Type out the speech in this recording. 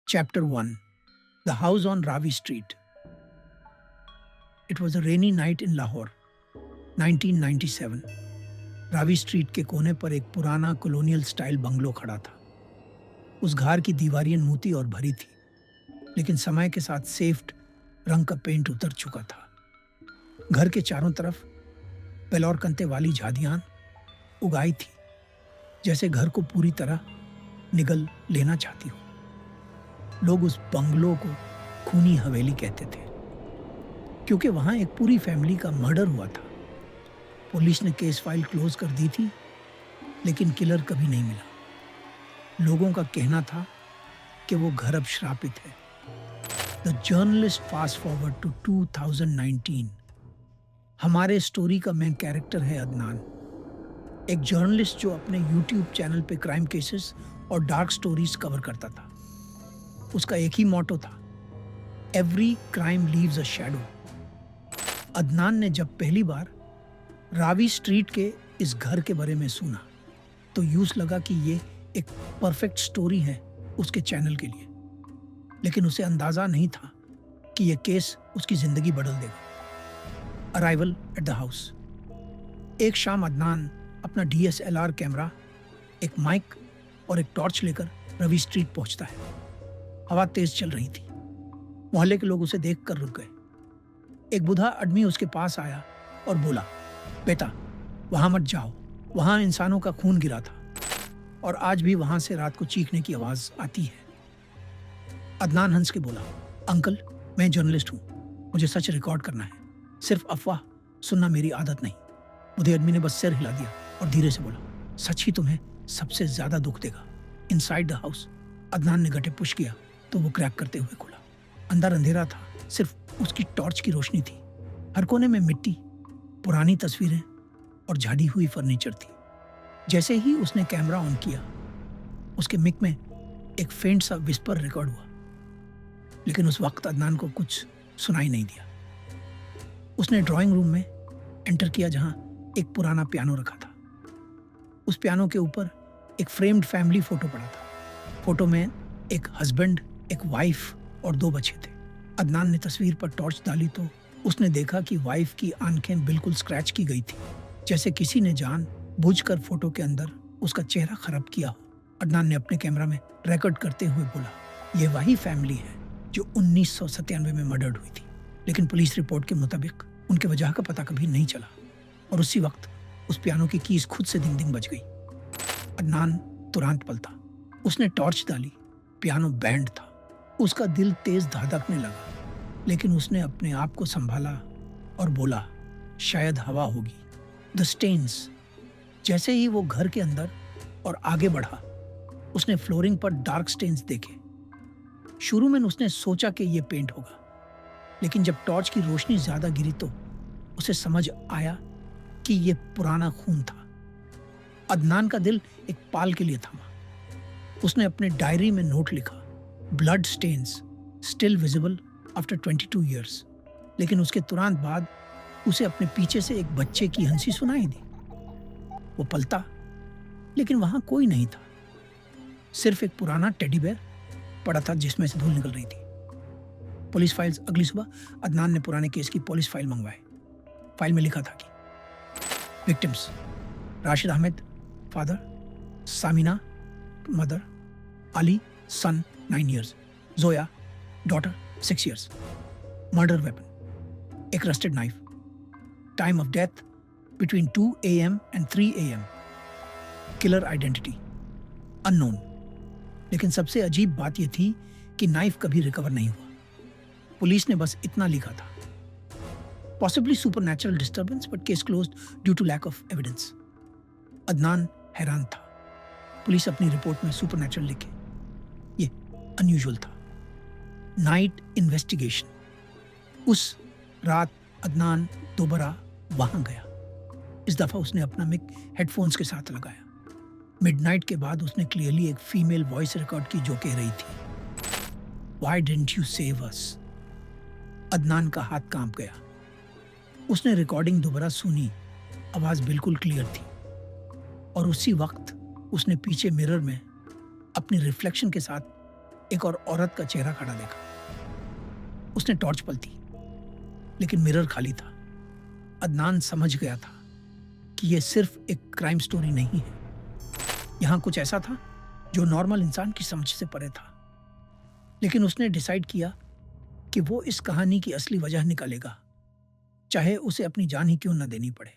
Chapter 1. The House on Ravi Street. It was a rainy night in Lahore, 1997. Ravi street के कोने पर एक पुराना कॉलोनियल स्टाइल बंगलो खड़ा था। उस घर की दीवारें मोती और भरी थी, लेकिन समय के साथ सेफ्ट रंग का पेंट उतर चुका था। घर के चारों तरफ पेलौर कंते वाली झादियां उगाई थी, जैसे घर को पूरी तरह निगल लेना चाहती हो। लोग उस बंगलो को खूनी हवेली कहते थे, क्योंकि वहां एक पूरी फैमिली का मर्डर हुआ था। पुलिस ने केस फाइल क्लोज कर दी थी, लेकिन किलर कभी नहीं मिला। लोगों का कहना था कि वो घर अब श्रापित है। The journalist fast forward to 2019। हमारे स्टोरी का मेन कैरेक्टर है अदनान, एक जर्नलिस्ट जो अपने यूट्यूब चैनल पे क्राइम केसेस और डार्क स्टोरीज कवर करता था। उसका एक ही मोटो था, every crime leaves a shadow. Adnan ने जब पहली बार रावी स्ट्रीट के इस घर के बारे में सुना, तो यूं लगा कि ये एक परफेक्ट स्टोरी है उसके चैनल के लिए। लेकिन उसे अंदाजा नहीं था कि यह केस उसकी जिंदगी बदल देगा। Arrival at the house. एक शाम अदनान अपना DSLR कैमरा, एक माइक और एक टॉर्च लेकर रवि स्ट्रीट पहुंचता है। हवा तेज चल रही थी। मोहल्ले के लोग उसे देखकर रुक गए। एक बूढ़ा आदमी उसके पास आया और बोला, बेटा, वहां मत जाओ, वहां इंसानों का खून गिरा था और आज भी वहां से रात को चीखने की आवाज आती है। अदनान हंस के बोला, अंकल, मैं जर्नलिस्ट हूं, मुझे सच रिकॉर्ड करना है, सिर्फ अफवाह सुनना मेरी आदत नहीं। बूढ़े आदमी ने बस सिर हिला दिया और धीरे से बोला, सच ही तुम्हें सबसे ज्यादा दुख देगा। Inside the house. अदनान ने गटे पुश किया तो वो क्रैक करते हुए खुला। अंदर अंधेरा था, सिर्फ उसकी टॉर्च की रोशनी थी। हर कोने में मिट्टी, पुरानी तस्वीरें और झाड़ी हुई फर्नीचर थी। जैसे ही उसने कैमरा ऑन किया, उसके मिक में एक फेंट सा विस्पर रिकॉर्ड हुआ, लेकिन उस वक्त अदनान को कुछ सुनाई नहीं दिया। उसने ड्राइंग रूम में एंटर किया, जहां एक पुराना पियानो रखा था। उस पियानो के ऊपर एक फ्रेम्ड फैमिली फोटो पड़ा था। फोटो में एक हस्बैंड, एक वाइफ और 2 बच्चे थे। अदनान ने तस्वीर पर टॉर्च डाली तो उसने देखा कि वाइफ की आंखें बिल्कुल स्क्रैच की गई थी, जैसे किसी ने जान बूझकर फोटो के अंदर उसका चेहरा खराब किया हो। अदनान ने अपने कैमरा में रिकॉर्ड करते हुए बोला, यह वही फैमिली है जो 1997 में मर्डर्ड हुई थी, लेकिन पुलिस रिपोर्ट के मुताबिक उनके वजह का पता कभी नहीं चला। और उसी वक्त उस पियानो की कीज खुद से दिंग दिंग बज गई। अदनान तुरंत पलटा। उसने टॉर्च डाली। पियानो बैंड था। उसका दिल तेज धड़कने लगा, लेकिन उसने अपने आप को संभाला और बोला, शायद हवा होगी। The stains. जैसे ही वो घर के अंदर और आगे बढ़ा, उसने फ्लोरिंग पर डार्क स्टेन्स देखे। शुरू में उसने सोचा कि यह पेंट होगा, लेकिन जब टॉर्च की रोशनी ज्यादा गिरी तो उसे समझ आया कि यह पुराना खून था। अदनान का दिल एक पाल के लिए थमा। उसने अपने डायरी में नोट लिखा, blood stains still visible after 22 years. लेकिन उसके तुरंत बाद उसे अपने पीछे से एक बच्चे की हंसी सुनाई दी। वो पलटा, लेकिन वहां कोई नहीं था। सिर्फ एक पुराना टेडी बेयर पड़ा था जिसमें से धूल निकल रही थी। Police files. अगली सुबह अदनान ने पुराने केस की पुलिस फाइल मंगवाई। फाइल में लिखा था कि victims, Rashid Ahmed father, Samina mother, Ali son 9 years, Zoya daughter 6 years, murder weapon एक rusted knife, time of death between 2 AM and 3 AM, killer identity unknown. लेकिन सबसे अजीब बात यह थी कि नाइफ कभी रिकवर नहीं हुआ। पुलिस ने बस इतना लिखा था, possibly supernatural disturbance but case closed due to lack of evidence. Adnan हैरान था। पुलिस अपनी रिपोर्ट में सुपरनैचुरल लिखे, ये अनयूजुअल था। Night investigation. उस रात अदनान दोबारा वहां गया। इस दफा उसने अपना मिक हेडफोन्स के साथ लगाया। मिडनाइट के बाद उसने क्लियरली एक फीमेल वॉइस रिकॉर्ड की जो कह रही थी, why didn't you save us. Adnan का हाथ कांप गया। उसने रिकॉर्डिंग दोबारा सुनी। आवाज बिल्कुल क्लियर थी और उसी वक्त उसने पीछे मिरर में अपने रिफ्लेक्शन के साथ एक और औरत का चेहरा खड़ा देखा। उसने टॉर्च पलटी, लेकिन मिरर खाली था। अदनान समझ गया था कि यह सिर्फ एक क्राइम स्टोरी नहीं है। यहां कुछ ऐसा था जो नॉर्मल इंसान की समझ से परे था। लेकिन उसने डिसाइड किया कि वो इस कहानी की असली वजह निकालेगा, चाहे उसे अपनी जान ही क्यों न देनी पड़े।